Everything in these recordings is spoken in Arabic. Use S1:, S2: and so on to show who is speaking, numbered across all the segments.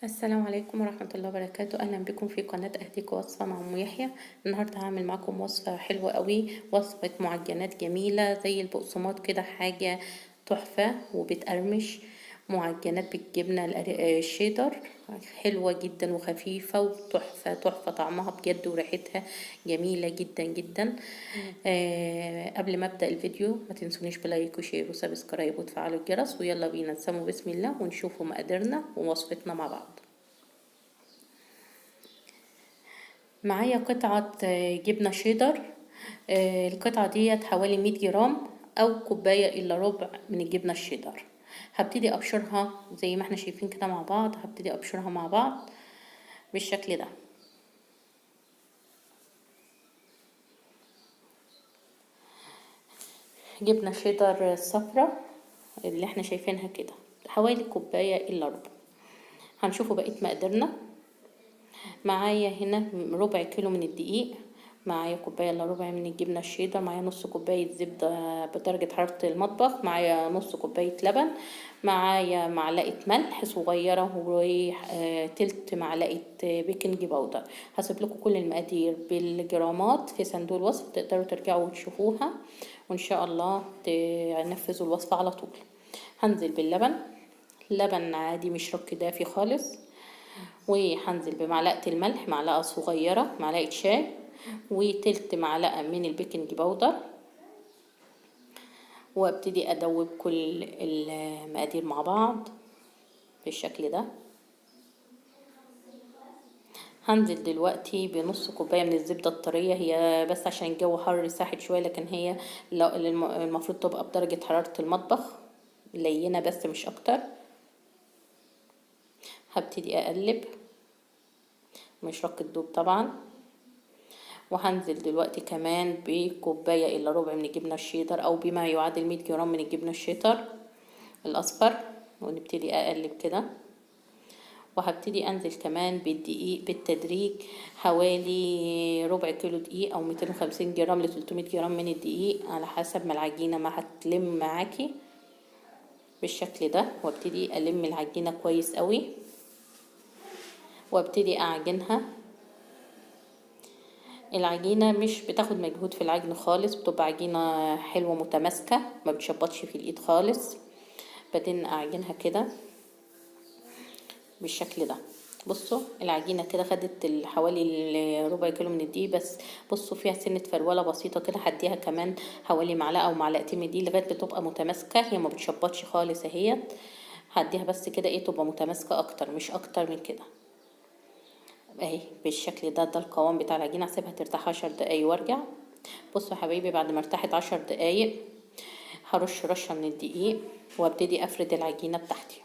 S1: السلام عليكم ورحمة الله وبركاته. أهلا بكم في قناة أهديك وصفة مع أم يحيى. النهاردة هعمل معاكم وصفة حلوة قوي، وصفة معجنات جميلة زي البقسماط كده، حاجة تحفة وبتقرمش. معجنات بالجبنة الشيدر، حلوة جدا وخفيفة وتحفة تحفة، طعمها بجد وريحتها جميلة جدا جدا. قبل ما أبدأ الفيديو ما تنسونيش بلايك وشير وسبسكرايب وتفعلوا الجرس، ويلا بينا نسمو بسم الله ونشوفوا مقاديرنا ووصفتنا مع بعض. معايا قطعة جبنة شيدر. القطعة ديت حوالي 100 جرام أو كوباية إلا ربع من الجبنة الشيدر. هبتدي أبشرها زي ما احنا شايفين كده مع بعض، هبتدي أبشرها مع بعض بالشكل ده. جبنة شيدر صفرة اللي احنا شايفينها كده، حوالي كوباية إلا ربع. هنشوفوا بقية مقاديرنا. معايا هنا ربع كيلو من الدقيق، معايا كوبايه الا ربع من الجبنه الشيدر، معايا نص كوبايه زبده بدرجه حراره المطبخ، معايا نص كوبايه لبن، معايا معلقه ملح صغيره وتلت معلقه بيكنج باودر. هسيب لكم كل المقادير بالجرامات في صندوق الوصف، تقدروا ترجعوا وتشوفوها وان شاء الله تنفذوا الوصفه على طول. هنزل باللبن، لبن عادي مش رك دافي خالص، وهنزل بمعلقة الملح، معلقة صغيرة معلقة شاي، وتلت معلقة من البيكنج باودر، وابتدي ادوب كل المقادير مع بعض بالشكل ده. هنزل دلوقتي بنص كوباية من الزبدة الطرية، هي بس عشان الجو حر ساحت شوية، لكن هي المفروض تبقى بدرجة حرارة المطبخ لينة بس مش اكتر. هبتدي اقلب، مش رك الدوب طبعا. وهنزل دلوقتي كمان بكوباية الا ربع من الجبنة الشيدر او بما يعادل 100 جرام من الجبنة الشيدر الاصفر، ونبتدي اقلب كده. وهبتدي انزل كمان بالدقيق بالتدريج، حوالي ربع كيلو دقيق او 250 جرام ل 300 جرام من الدقيق على حسب ما العجينة ما هتلم معاكي بالشكل ده. وابتدي الم العجينة كويس قوي وابتدي اعجنها. العجينة مش بتاخد مجهود في العجن خالص، بتبقى عجينة حلوة متماسكة ما بتشبطش في الايد خالص. بعدين اعجنها كده بالشكل ده. بصوا العجينة كده خدت حوالي ربع كيلو من الدقيق بس. بصوا فيها سنة فرولة بسيطة كده، هديها كمان حوالي معلقة او معلقتين من دي لغاية بتبقى متماسكة، هي ما بتشبطش خالص اهيت. هديها بس كده ايه تبقى متماسكة اكتر مش اكتر من كده اهي بالشكل ده. ده القوام بتاع العجينه. هسيبها ترتاح 10 دقايق وارجع. بصوا يا حبايبي، بعد ما ارتاحت 10 دقايق هرش رشه من الدقيق وابتدي افرد العجينه بتاعتي.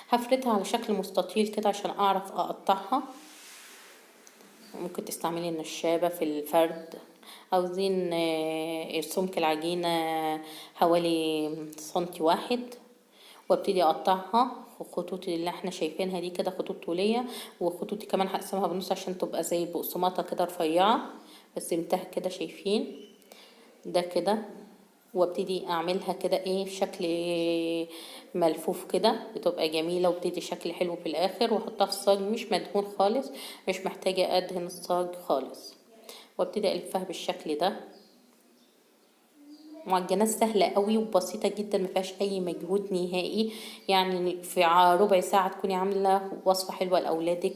S1: هفردها على شكل مستطيل كده عشان اعرف اقطعها. ممكن تستعملي النشابه في الفرد. عاوزين سمك العجينه حوالي سنتي واحد، وابتدي اقطعها خطوط اللي احنا شايفينها دي كده، خطوط طوليه. وخطوطي كمان هقسمها بالنص عشان تبقى زي البقسماطه كده رفيعه، بس انتهى كده شايفين ده كده. وابتدي اعملها كده ايه شكل ملفوف كده، بتبقى جميله وبتدي شكل حلو في الاخر. واحطها في الصاج مش مدهون خالص، مش محتاجه ادهن الصاج خالص. وابتدي الفها بالشكل ده. معجنات سهله قوي وبسيطه جدا، ما فيهاش اي مجهود نهائي. يعني في ربع ساعه تكوني عامله وصفه حلوه لاولادك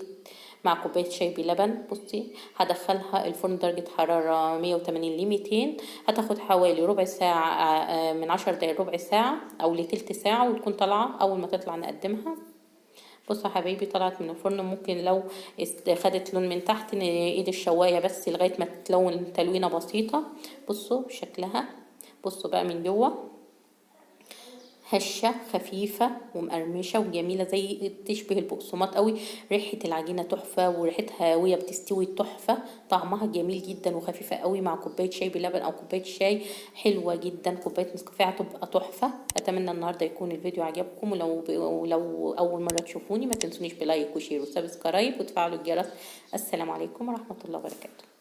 S1: مع كوبايه شاي بلبن. بصي هدخلها الفرن درجه حراره 180 ل 200، هتاخد حوالي ربع ساعه، من 10 دقايق ربع ساعه او لتلت ساعه، وتكون طالعه. اول ما تطلع نقدمها. بصوا يا حبايبي طلعت من الفرن. ممكن لو خدت لون من تحت ايد الشوايه بس لغايه ما تلون تلوينه بسيطه. بصوا شكلها، بصوا بقى من جوه هشة خفيفة ومقرمشة وجميلة زي تشبه البقسماط قوي. ريحة العجينة تحفة وريحتها وهي بتستوي تحفة. طعمها جميل جدا وخفيفة قوي مع كوباية شاي بلبن او كوباية شاي حلوة جدا. كوباية نسكافيه هتبقى تحفة. اتمنى النهاردة يكون الفيديو عجبكم، ولو اول مرة تشوفوني ما تنسونيش بلايك وشير وسبسكرايب وتفعلوا الجرس. السلام عليكم ورحمة الله وبركاته.